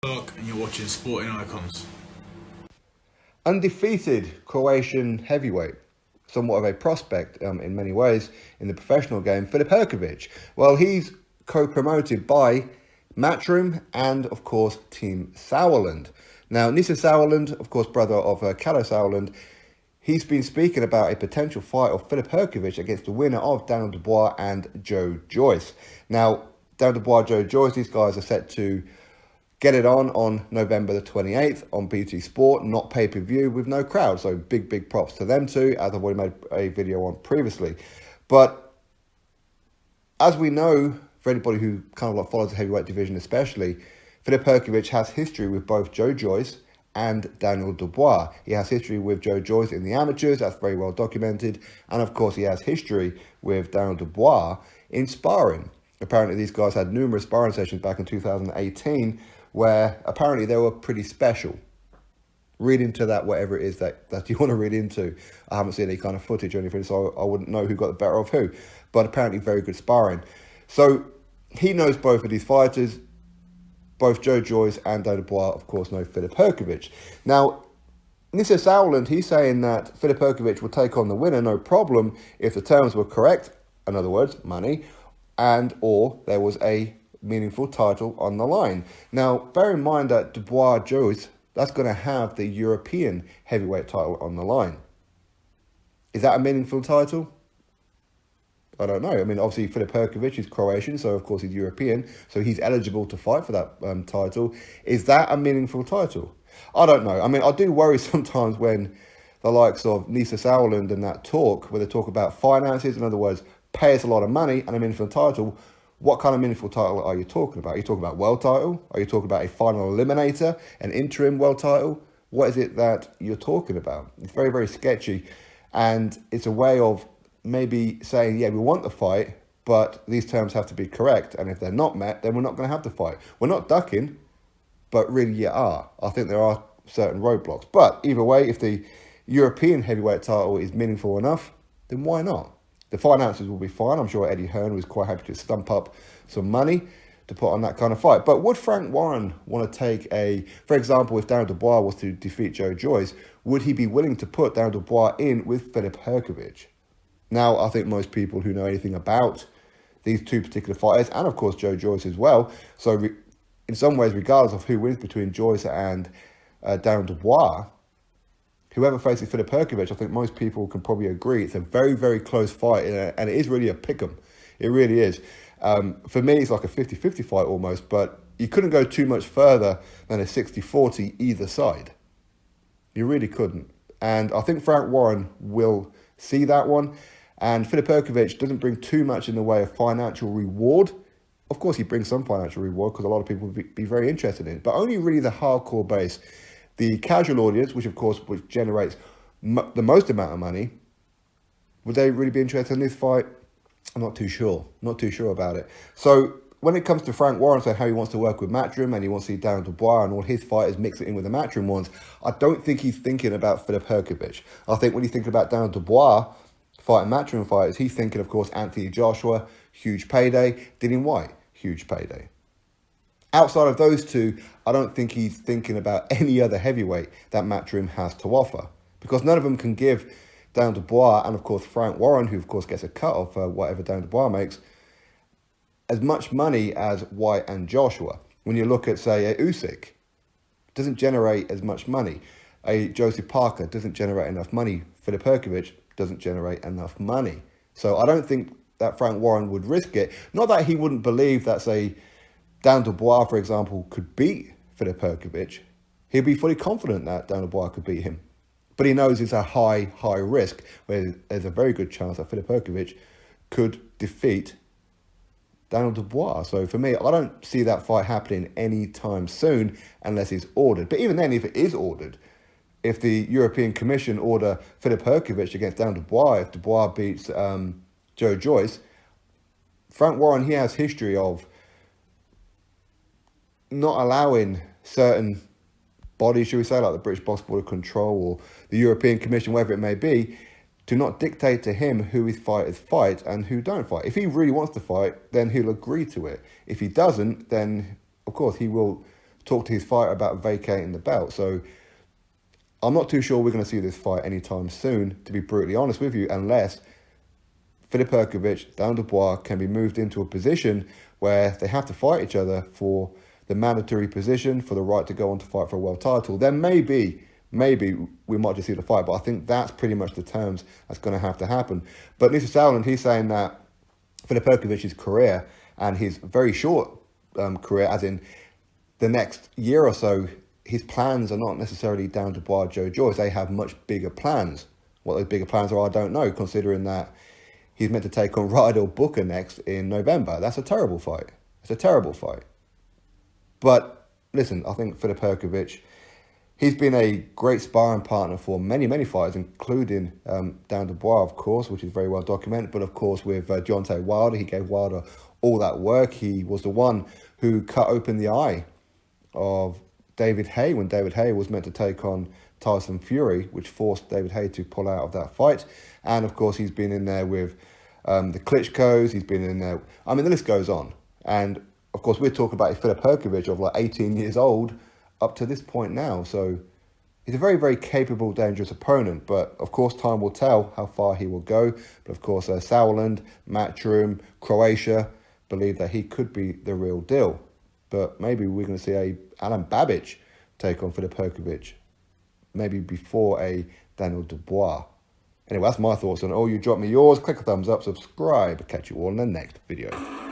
And you're watching Sporting Icons. Undefeated Croatian heavyweight, somewhat of a prospect in many ways in the professional game, Filip Hrgovic. Well, he's co-promoted by Matchroom and, of course, Team Sauerland. Now, Nisa Sauerland, of course, brother of Kalle Sauerland, he's been speaking about a potential fight of Filip Hrgovic against the winner of Daniel Dubois and Joe Joyce. Now, Daniel Dubois, Joe Joyce, these guys are set to get it on November the 28th on BT Sport, not pay-per-view, with no crowd. So big props to them too, as I've already made a video on previously. But as we know, for anybody who kind of like follows the heavyweight division especially, Filip Hrgovic has history with both Joe Joyce and Daniel Dubois. He has history with Joe Joyce in the amateurs, that's very well documented. And of course he has history with Daniel Dubois in sparring. Apparently these guys had numerous sparring sessions back in 2018 where apparently they were pretty special. Read into that, whatever it is that you want to read into. I haven't seen any kind of footage or anything, so I wouldn't know who got the better of who. But apparently very good sparring. So he knows both of these fighters. Both Joe Joyce and Daniel Dubois, of course, know Filip Hrgovic. Now, Nisa Sauerland, he's saying that Filip Hrgovic will take on the winner, no problem, if the terms were correct, in other words, money, and or there was a meaningful title on the line. Now, bear in mind that Dubois Joyce, that's going to have the European heavyweight title on the line. Is that a meaningful title? I don't know. I mean, obviously, Filip Hrgovic is Croatian, so of course he's European, so he's eligible to fight for that title. Is that a meaningful title? I don't know. I mean, I do worry sometimes when the likes of Nisa Sauerland and that talk, where they talk about finances, in other words, pay us a lot of money and a meaningful title. What kind of meaningful title are you talking about? Are you talking about world title? Are you talking about a final eliminator, an interim world title? What is it that you're talking about? It's very sketchy, and it's a way of maybe saying, yeah, we want the fight, but these terms have to be correct, and if they're not met, then we're not going to have the fight. We're not ducking, but really you are. I think there are certain roadblocks. But either way, if the European heavyweight title is meaningful enough, then why not? The finances will be fine. I'm sure Eddie Hearn was quite happy to stump up some money to put on that kind of fight. But would Frank Warren want to take for example, if Daniel Dubois was to defeat Joe Joyce, would he be willing to put Daniel Dubois in with Filip Hrgovic? Now, I think most people who know anything about these two particular fighters, and of course Joe Joyce as well, so in some ways, regardless of who wins between Joyce and Daniel Dubois, whoever faces Filip Hrgovic, I think most people can probably agree it's a very close fight, and it is really a pick'em. It really is. For me, it's like a 50-50 fight almost, but you couldn't go too much further than a 60-40 either side. You really couldn't. And I think Frank Warren will see that one. And Filip Hrgovic doesn't bring too much in the way of financial reward. Of course, he brings some financial reward because a lot of people would be very interested in it, but only really the hardcore base. The casual audience, which generates the most amount of money, would they really be interested in this fight? I'm not too sure. Not too sure about it. So when it comes to Frank Warren saying how he wants to work with Matchroom and he wants to see Daniel Dubois and all his fighters mix it in with the Matchroom ones, I don't think he's thinking about Filip Hrgovic. I think when he's thinking about Daniel Dubois fighting Matchroom fighters, he's thinking, of course, Anthony Joshua, huge payday. Dillian Whyte, huge payday. Outside of those two, I don't think he's thinking about any other heavyweight that Matchroom has to offer, because none of them can give Daniel Dubois and, of course, Frank Warren, who, of course, gets a cut off for whatever Daniel Dubois makes, as much money as Whyte and Joshua. When you look at, say, a Usyk, doesn't generate as much money. A Joseph Parker doesn't generate enough money. Filip Hrgovic doesn't generate enough money. So I don't think that Frank Warren would risk it. Not that he wouldn't believe that, say, Daniel Dubois, for example, could beat Filip Hrgovic. He'd be fully confident that Daniel Dubois could beat him. But he knows it's a high risk, where there's a very good chance that Filip Hrgovic could defeat Daniel Dubois. So for me, I don't see that fight happening anytime soon unless it's ordered. But even then, if it is ordered, if the European Commission order Filip Hrgovic against Daniel Dubois, if Dubois beats Joe Joyce, Frank Warren, he has history of not allowing certain bodies, should we say, like the British Box Board of Control or the European Commission, whatever it may be, to not dictate to him who his fighters fight and who don't fight. If he really wants to fight, then he'll agree to it. If he doesn't, then, of course, he will talked to his fighter about vacating the belt. So I'm not too sure we're going to see this fight anytime soon, to be brutally honest with you, unless Filip Hrgovic, Daniel Dubois can be moved into a position where they have to fight each other for the mandatory position, for the right to go on to fight for a world title. Then maybe we might just see the fight, but I think that's pretty much the terms that's going to have to happen. But Nisa Sauerland, he's saying that Filip Hrgovic's career and his very short career, as in the next year or so, his plans are not necessarily down to Dubois, Joe Joyce. They have much bigger plans. What those bigger plans are, I don't know, considering that he's meant to take on Rydell Booker next in November. That's a terrible fight. It's a terrible fight. But listen, I think Filip Hrgovic, he's been a great sparring partner for many, many fighters, including Dan Dubois, of course, which is very well documented. But of course, with Deontay Wilder, he gave Wilder all that work. He was the one who cut open the eye of David Haye when David Haye was meant to take on Tyson Fury, which forced David Haye to pull out of that fight. And of course, he's been in there with the Klitschko's. He's been in there. I mean, the list goes on. And of course, we're talking about Filip Hrgovic of like 18 years old up to this point now. So he's a very, very capable, dangerous opponent. But of course, time will tell how far he will go. But of course, Sauerland, Matchroom, Croatia believe that he could be the real deal. But maybe we're going to see a Alan Babic take on Filip Hrgovic, maybe before a Daniel Dubois. Anyway, that's my thoughts on it all. You drop me yours, click a thumbs up, subscribe. Catch you all in the next video.